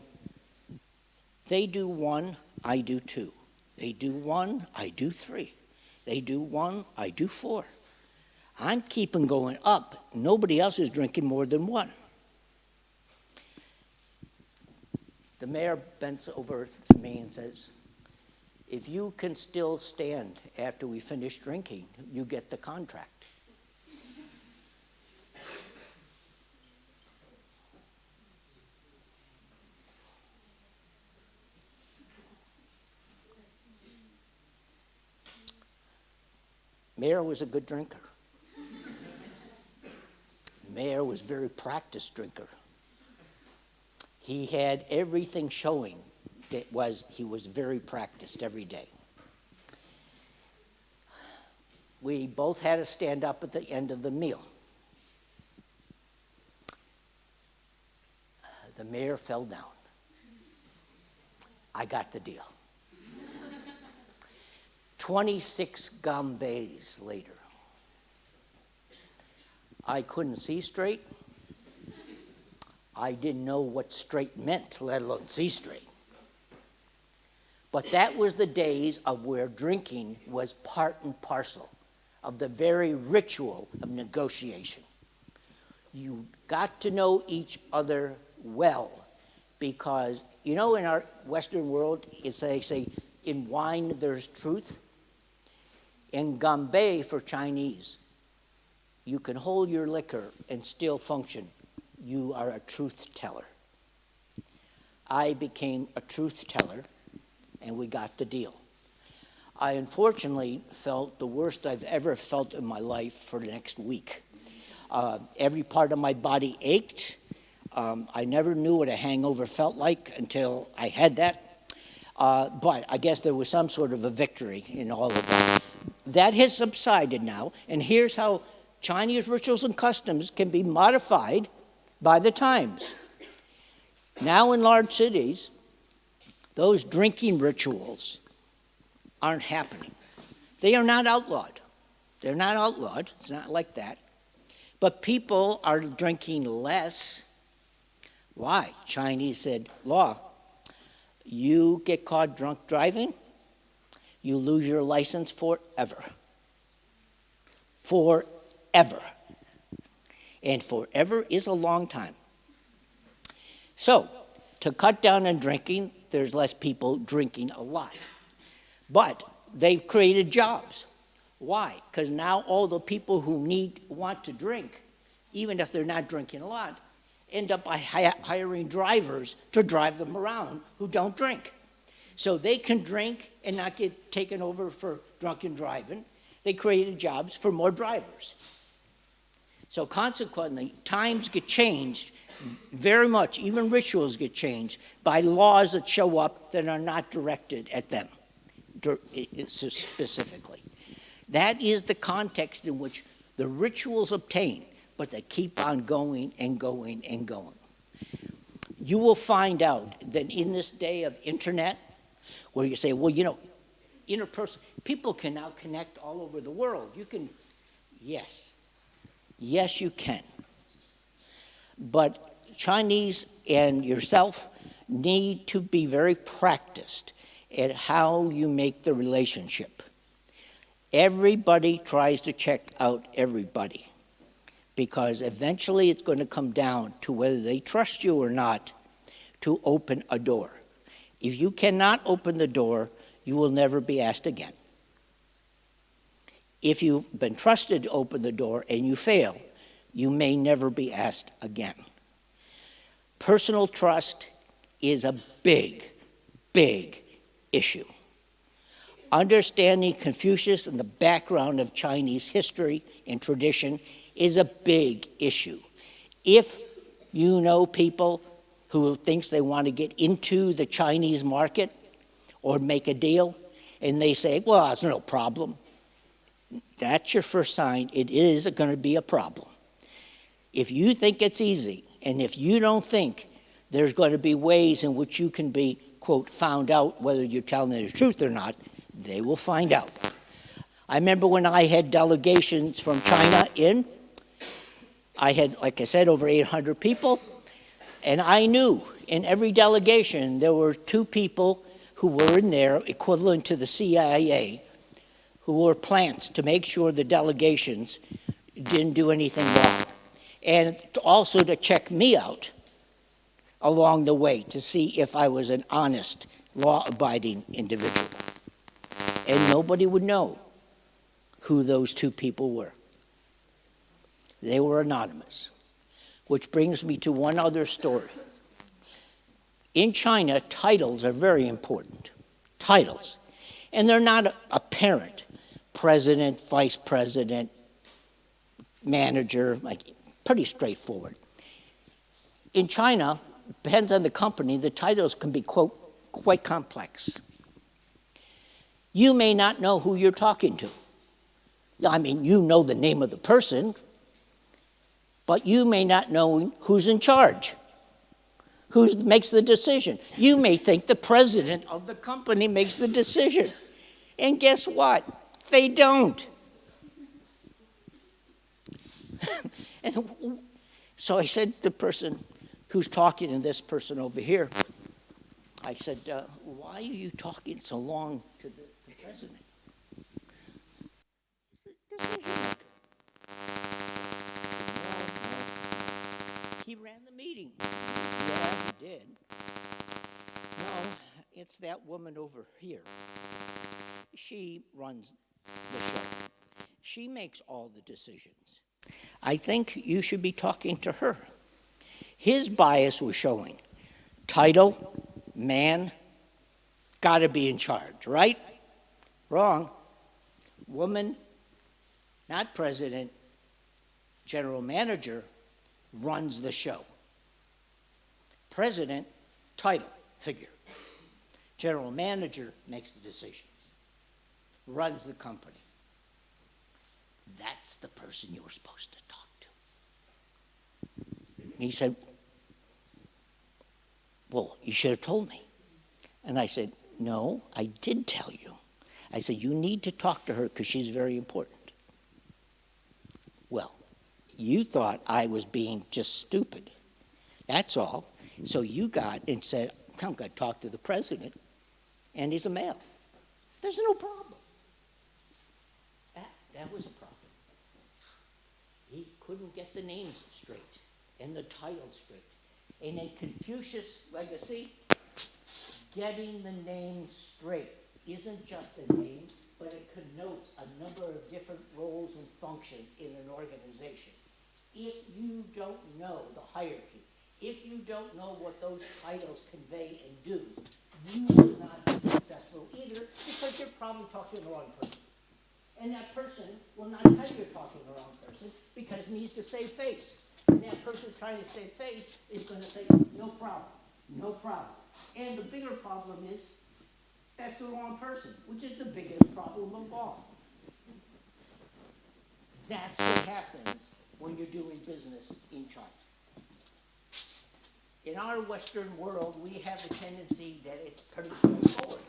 they do 1, I do 2. They do 1, I do 3. They do 1, I do 4. I'm keeping going up. Nobody else is drinking more than 1. The mayor bends over to me and says, if you can still stand after we finish drinking, you get the contract. Mayor was a good drinker. Mayor was a very practiced drinker. He had everything showing that he was very practiced every day. We both had to stand up at the end of the meal. The mayor fell down. I got the deal. 26 gambes later, I couldn't see straight. I didn't know what straight meant, let alone see straight. But that was the days of where drinking was part and parcel of the very ritual of negotiation. You got to know each other well because, you know, in our Western world, they say, in wine there's truth. In Gambe for Chinese, you can hold your liquor and still function. You are a truth teller. I became a truth teller, and we got the deal. I unfortunately felt the worst I've ever felt in my life for the next week. Every part of my body ached. I never knew what a hangover felt like until I had that. But I guess there was some sort of a victory in all of that. That has subsided now, and here's how Chinese rituals and customs can be modified by the times. Now in large cities, those drinking rituals aren't happening. They are not outlawed. They're not outlawed. It's not like that. But people are drinking less. Why? Chinese said, law, you get caught drunk driving, you lose your license forever. Forever. And forever is a long time. So, to cut down on drinking, there's less people drinking a lot. But they've created jobs. Why? Because now all the people who want to drink, even if they're not drinking a lot, end up by hiring drivers to drive them around who don't drink. So they can drink and not get taken over for drunken driving. They created jobs for more drivers. So consequently, times get changed very much, even rituals get changed by laws that show up that are not directed at them specifically. That is the context in which the rituals obtain, but they keep on going and going and going. You will find out that in this day of internet, where you say, well, you know, people can now connect all over the world. You can, yes, you can. But Chinese and yourself need to be very practiced at how you make the relationship. Everybody tries to check out everybody because eventually it's going to come down to whether they trust you or not to open a door. If you cannot open the door, you will never be asked again. If you've been trusted to open the door and you fail, you may never be asked again. Personal trust is a big, big issue. Understanding Confucius and the background of Chinese history and tradition is a big issue. If you know people who thinks they want to get into the Chinese market or make a deal, and they say, well, it's no problem, that's your first sign it is going to be a problem. If you think it's easy, and if you don't think there's going to be ways in which you can be, quote, found out whether you're telling the truth or not, they will find out. I remember when I had delegations from China in, I had, like I said, over 800 people, and I knew in every delegation there were 2 people who were in there equivalent to the CIA who were plants to make sure the delegations didn't do anything wrong. And also to check me out along the way to see if I was an honest, law-abiding individual. And nobody would know who those 2 people were. They were anonymous. Which brings me to one other story. In China, titles are very important. Titles. And they're not apparent. president, vice president, manager, like pretty straightforward. In China, depends on the company, the titles can be, quote, quite complex. You may not know who you're talking to. I mean, you know the name of the person, but you may not know who's in charge, who makes the decision. You may think the president of the company makes the decision. And guess what? They don't. And so I said to the person who's talking and this person over here, I said, why are you talking so long to the president? He's the decision maker. No. He ran the meeting. Yeah, he did. No, it's that woman over here. She runs the show. She makes all the decisions. I think you should be talking to her. His bias was showing. Title, man, gotta be in charge, right? Wrong. Woman, not president, general manager, runs the show. President, title, figure. General manager makes the decisions, runs the company. That's the person you were supposed to talk to. He said, well, you should have told me. And I said, no, I did tell you. I said, you need to talk to her because she's very important. Well, you thought I was being just stupid. That's all. So you got and said, I'm going to talk to the president, and he's a male. There's no problem. That was a problem. He couldn't get the names straight and the titles straight. And in Confucius' legacy, getting the name straight isn't just a name, but it connotes a number of different roles and functions in an organization. If you don't know the hierarchy, if you don't know what those titles convey and do, you will not be successful either, because you're probably talking to the wrong person. And that person will not tell you you're talking to the wrong person because it needs to save face. And that person trying to save face is going to say, no problem, no problem. And the bigger problem is, that's the wrong person, which is the biggest problem of all. That's what happens when you're doing business in China. In our Western world, we have a tendency that it's pretty straightforward.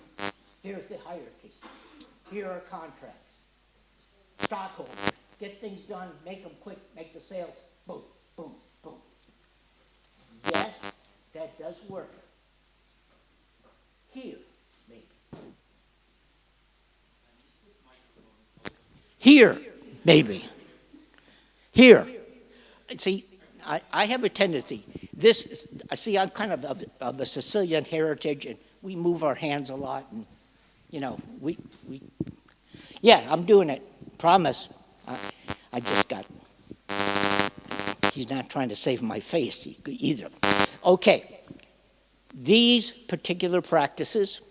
Here's the hierarchy. Here are contracts. Stockholders, get things done, make them quick, make the sales, boom, boom, boom. Yes, that does work. Here, maybe. Here, maybe. Here. See, I have a tendency. See, I'm kind of a Sicilian heritage, and we move our hands a lot, and, you know, yeah, I'm doing it. Promise. I just got, he's not trying to save my face either. Okay, these particular practices,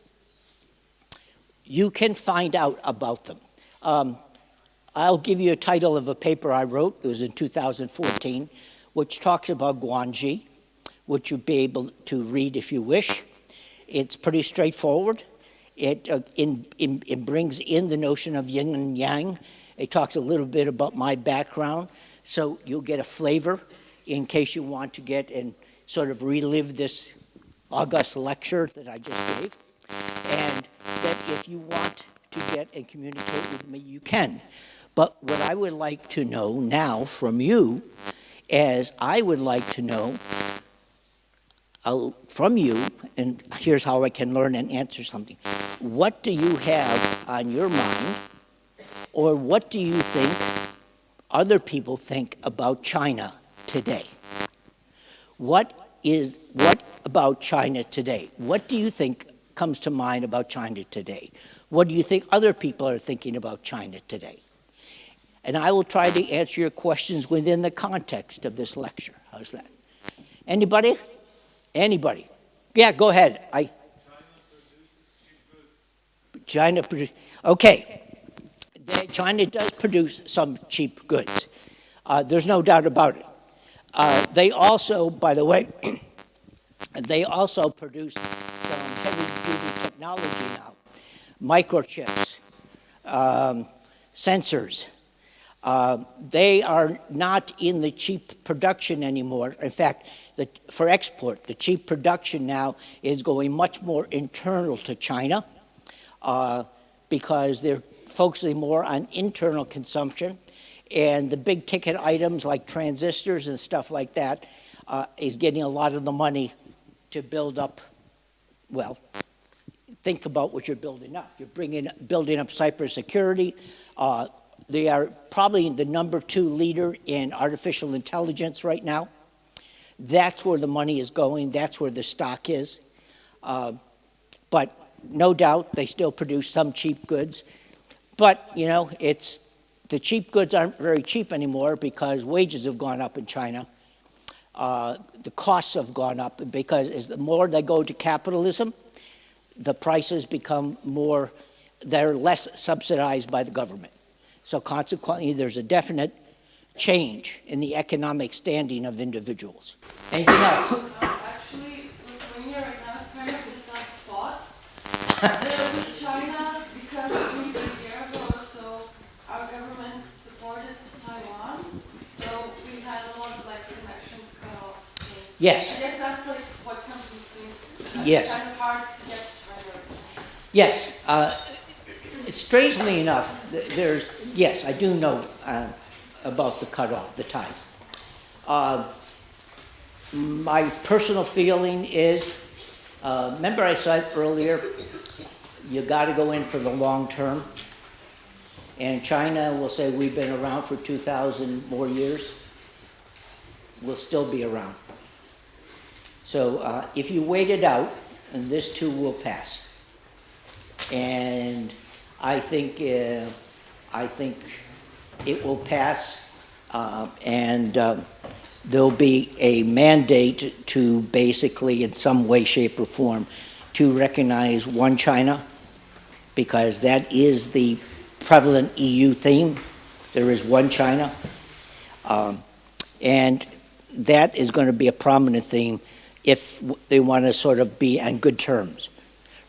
you can find out about them. I'll give you a title of a paper I wrote. It was in 2014, which talks about Guanji, which you'll be able to read if you wish. It's pretty straightforward. It brings in the notion of yin and yang. It talks a little bit about my background, so you'll get a flavor in case you want to get and sort of relive this august lecture that I just gave. And that if you want to get and communicate with me, you can. But what I would like to know now from you is I would like to know from you, and here's how I can learn and answer something. What do you have on your mind, or what do you think other people think about China today? What about China today? What do you think comes to mind about China today? What do you think other people are thinking about China today? And I will try to answer your questions within the context of this lecture. How's that? Anybody? Anybody? Yeah, go ahead. China produces. Okay. China does produce some cheap goods. There's no doubt about it. They also, by the way, they also produce some heavy-duty technology now, microchips, sensors. They are not in the cheap production anymore. In fact, for export, the cheap production now is going much more internal to China because they're focusing more on internal consumption. And the big ticket items like transistors and stuff like that is getting a lot of the money to build up, well, think about what you're building up. You're building up cybersecurity. They are probably the #2 leader in artificial intelligence right now. That's where the money is going. That's where the stock is. But no doubt they still produce some cheap goods. But, you know, the cheap goods aren't very cheap anymore because wages have gone up in China. The costs have gone up because as the more they go to capitalism, the prices become more, they're less subsidized by the government. So consequently, there's a definite change in the economic standing of individuals. Anything else? Actually, Lithuania right now is kind of in a tough spot. With China, because maybe a year ago or so, our government supported Taiwan, so we had a lot of connections cut off. So Yes. I guess that's what companies think. Yes. It's kind of hard to get right. Yes. Strangely enough, yes, I do know about the cutoff, the ties. My personal feeling is, remember I said earlier, you got to go in for the long term. And China will say we've been around for 2,000 more years. We'll still be around. So if you wait it out, and this too will pass. And I think it will pass, and there'll be a mandate to basically, in some way, shape, or form, to recognize one China, because that is the prevalent EU theme. There is one China, and that is going to be a prominent theme if they want to sort of be on good terms.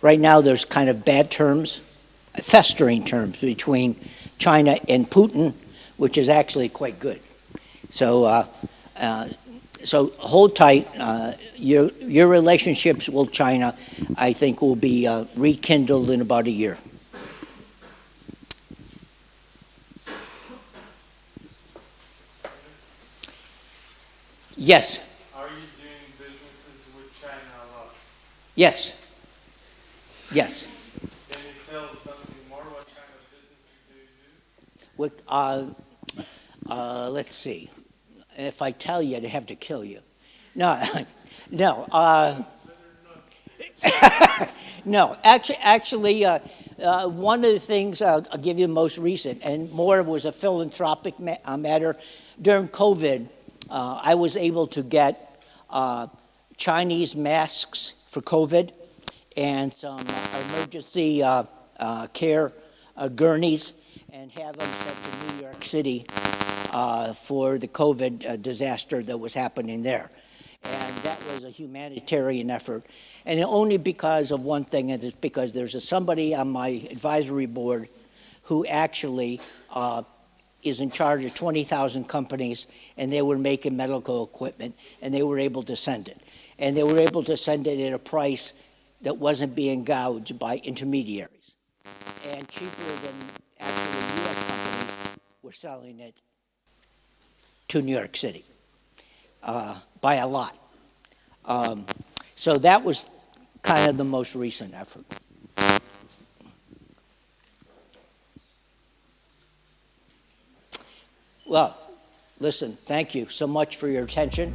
Right now, there's kind of bad terms, festering terms between China and Putin, which is actually quite good. So, so hold tight. Your relationships with China, I think, will be rekindled in about a year. Yes. Are you doing businesses with China a lot? Yes. Yes. Can you tell something more? What kind of businesses do you do? Let's see. If I tell you, I'd have to kill you. No, no. No. Actually, one of the things I'll give you the most recent, and more was a philanthropic matter. During COVID, I was able to get Chinese masks for COVID and some emergency care gurneys, and have them sent to New York City for the COVID disaster that was happening there. And that was a humanitarian effort. And only because of one thing, and it's because there's somebody on my advisory board who actually is in charge of 20,000 companies, and they were making medical equipment, and they were able to send it. And they were able to send it at a price that wasn't being gouged by intermediaries, and cheaper than actually U.S. companies were selling it to New York City by a lot. So that was kind of the most recent effort. Well, listen, thank you so much for your attention.